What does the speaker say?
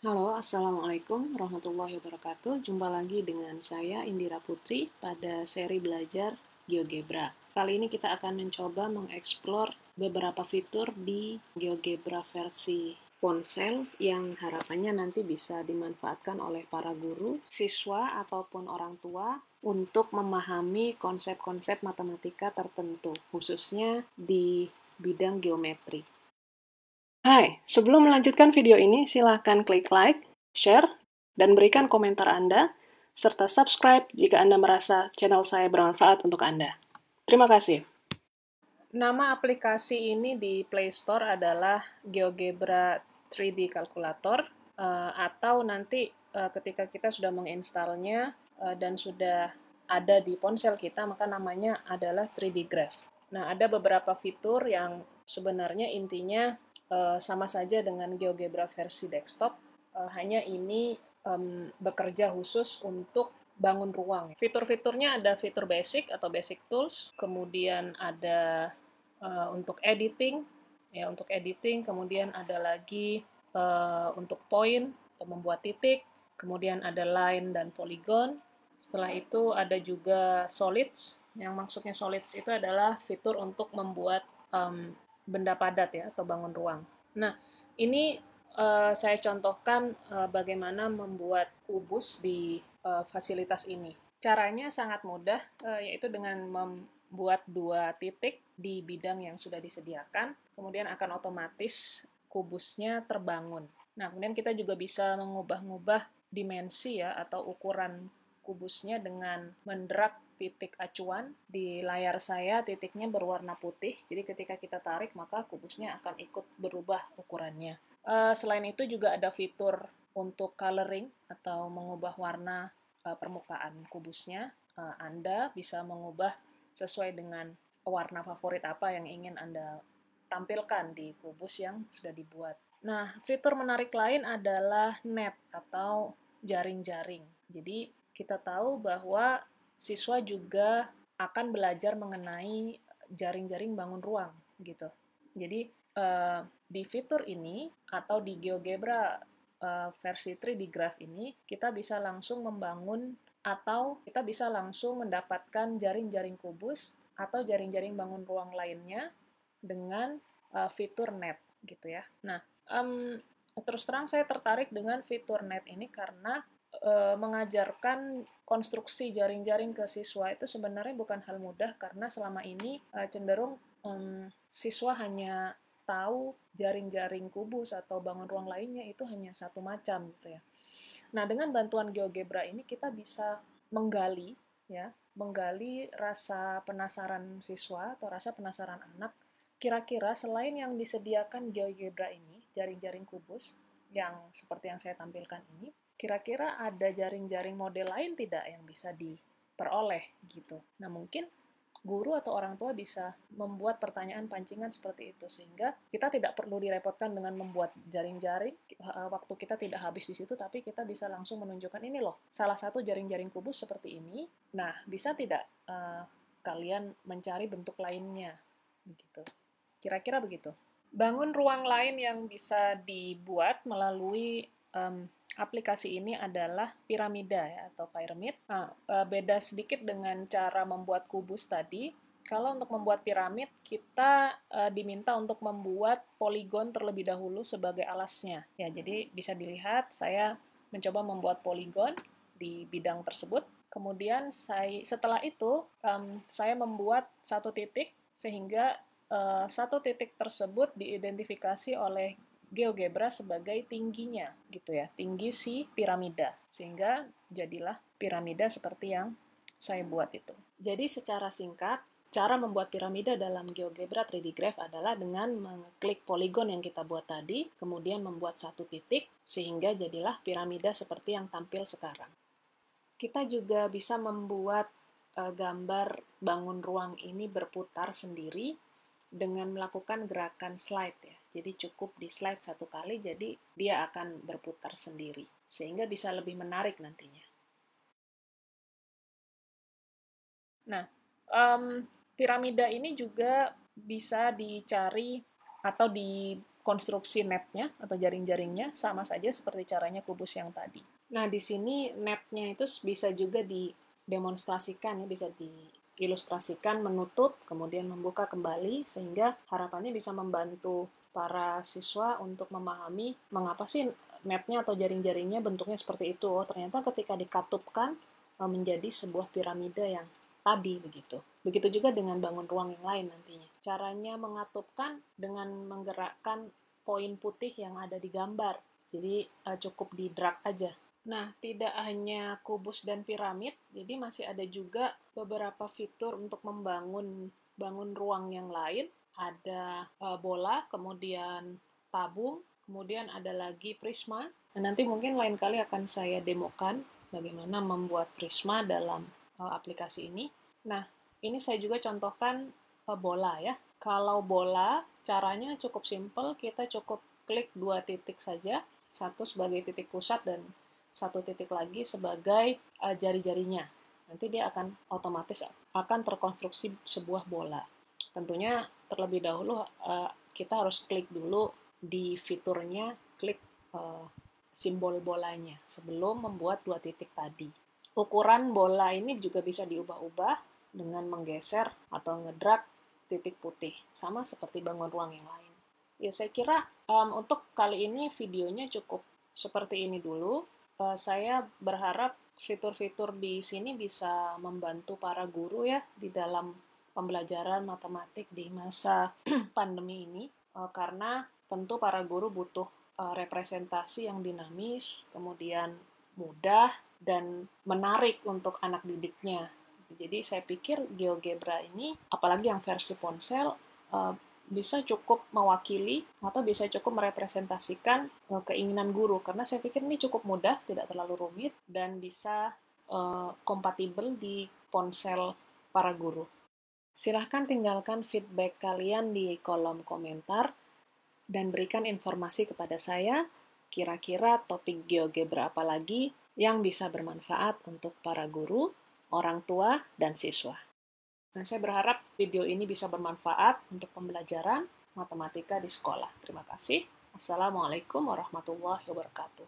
Halo, Assalamualaikum warahmatullahi wabarakatuh. Jumpa lagi dengan saya Indira Putri pada seri belajar GeoGebra. Kali ini kita akan mencoba mengeksplor beberapa fitur di GeoGebra versi ponsel yang harapannya nanti bisa dimanfaatkan oleh para guru, siswa, ataupun orang tua untuk memahami konsep-konsep matematika tertentu, khususnya di bidang geometri. Hai, sebelum melanjutkan video ini, silahkan klik like, share, dan berikan komentar Anda, serta subscribe jika Anda merasa channel saya bermanfaat untuk Anda. Terima kasih. Nama aplikasi ini di Play Store adalah GeoGebra 3D Calculator, atau nanti ketika kita sudah menginstalnya dan sudah ada di ponsel kita, maka namanya adalah 3D Graph. Nah, ada beberapa fitur yang sebenarnya intinya sama saja dengan GeoGebra versi desktop, hanya ini bekerja khusus untuk bangun ruang. Fitur-fiturnya ada fitur basic atau basic tools, kemudian ada untuk editing, ya untuk editing, kemudian ada lagi untuk point atau membuat titik, kemudian ada line dan polygon. Setelah itu ada juga solids, yang maksudnya solids itu adalah fitur untuk membuat benda padat ya atau bangun ruang. Nah, ini saya contohkan bagaimana membuat kubus di fasilitas ini. Caranya sangat mudah, yaitu dengan membuat dua titik di bidang yang sudah disediakan, kemudian akan otomatis kubusnya terbangun. Nah, kemudian kita juga bisa mengubah-ubah dimensi ya atau ukuran kubusnya dengan mendrag titik acuan. Di layar saya titiknya berwarna putih, jadi ketika kita tarik maka kubusnya akan ikut berubah ukurannya. Selain itu juga ada fitur untuk coloring atau mengubah warna permukaan kubusnya. Anda bisa mengubah sesuai dengan warna favorit apa yang ingin Anda tampilkan di kubus yang sudah dibuat. Nah, fitur menarik lain adalah net atau jaring-jaring. Jadi, kita tahu bahwa siswa juga akan belajar mengenai jaring-jaring bangun ruang gitu. Jadi, di fitur ini atau di GeoGebra versi 3D Graph ini, kita bisa langsung membangun atau kita bisa langsung mendapatkan jaring-jaring kubus atau jaring-jaring bangun ruang lainnya dengan fitur net gitu ya. Nah, terus terang saya tertarik dengan fitur net ini karena mengajarkan konstruksi jaring-jaring ke siswa itu sebenarnya bukan hal mudah karena selama ini cenderung siswa hanya tahu jaring-jaring kubus atau bangun ruang lainnya itu hanya satu macam gitu ya. Nah, dengan bantuan GeoGebra ini kita bisa menggali ya, menggali rasa penasaran siswa atau rasa penasaran anak. Kira-kira selain yang disediakan GeoGebra ini, jaring-jaring kubus yang seperti yang saya tampilkan ini, kira-kira ada jaring-jaring model lain tidak yang bisa diperoleh gitu. Nah, mungkin guru atau orang tua bisa membuat pertanyaan pancingan seperti itu sehingga kita tidak perlu direpotkan dengan membuat jaring-jaring, waktu kita tidak habis di situ, tapi kita bisa langsung menunjukkan ini loh salah satu jaring-jaring kubus seperti ini. Nah, bisa tidak kalian mencari bentuk lainnya gitu. Kira-kira begitu. Bangun ruang lain yang bisa dibuat melalui aplikasi ini adalah piramida ya, atau pyramid. Nah, beda sedikit dengan cara membuat kubus tadi. Kalau untuk membuat piramid, kita diminta untuk membuat poligon terlebih dahulu sebagai alasnya. Ya, jadi bisa dilihat saya mencoba membuat poligon di bidang tersebut. Kemudian setelah itu saya membuat satu titik sehingga satu titik tersebut diidentifikasi oleh GeoGebra sebagai tingginya gitu ya, tinggi si piramida, sehingga jadilah piramida seperti yang saya buat itu. Jadi secara singkat, cara membuat piramida dalam GeoGebra 3D Graph adalah dengan mengklik poligon yang kita buat tadi, kemudian membuat satu titik, sehingga jadilah piramida seperti yang tampil sekarang. Kita juga bisa membuat gambar bangun ruang ini berputar sendiri dengan melakukan gerakan slide ya. Jadi cukup di slide satu kali, jadi dia akan berputar sendiri. Sehingga bisa lebih menarik nantinya. Nah, piramida ini juga bisa dicari atau konstruksi netnya atau jaring-jaringnya sama saja seperti caranya kubus yang tadi. Nah, di sini netnya itu bisa juga didemonstrasikan, ya, bisa diilustrasikan, menutup, kemudian membuka kembali, sehingga harapannya bisa membantu para siswa untuk memahami mengapa sih netnya atau jaring-jaringnya bentuknya seperti itu. Oh, ternyata ketika dikatupkan menjadi sebuah piramida yang tadi begitu. Begitu juga dengan bangun ruang yang lain nantinya. Caranya mengatupkan dengan menggerakkan poin putih yang ada di gambar. Jadi cukup di drag aja. Nah, tidak hanya kubus dan piramid, jadi masih ada juga beberapa fitur untuk bangun ruang yang lain. Ada bola, kemudian tabung, kemudian ada lagi prisma. Nah, nanti mungkin lain kali akan saya demokan bagaimana membuat prisma dalam aplikasi ini. Nah, ini saya juga contohkan bola ya. Kalau bola, caranya cukup simple, kita cukup klik 2 titik saja, satu sebagai titik pusat dan satu titik lagi sebagai jari-jarinya. Nanti dia akan otomatis akan terkonstruksi sebuah bola. Tentunya terlebih dahulu kita harus klik dulu di fiturnya, klik simbol bolanya sebelum membuat 2 titik tadi. Ukuran bola ini juga bisa diubah-ubah dengan menggeser atau ngedrag titik putih, sama seperti bangun ruang yang lain. Ya, saya kira untuk kali ini videonya cukup seperti ini dulu. Saya berharap fitur-fitur di sini bisa membantu para guru ya di dalam pembelajaran matematik di masa pandemi ini, karena tentu para guru butuh representasi yang dinamis, kemudian mudah, dan menarik untuk anak didiknya. Jadi saya pikir GeoGebra ini, apalagi yang versi ponsel, bisa cukup mewakili atau bisa cukup merepresentasikan keinginan guru, karena saya pikir ini cukup mudah, tidak terlalu rumit, dan bisa kompatibel di ponsel para guru. Silahkan tinggalkan feedback kalian di kolom komentar dan berikan informasi kepada saya kira-kira topik GeoGebra apa lagi yang bisa bermanfaat untuk para guru, orang tua, dan siswa. Nah, saya berharap video ini bisa bermanfaat untuk pembelajaran matematika di sekolah. Terima kasih. Assalamualaikum warahmatullahi wabarakatuh.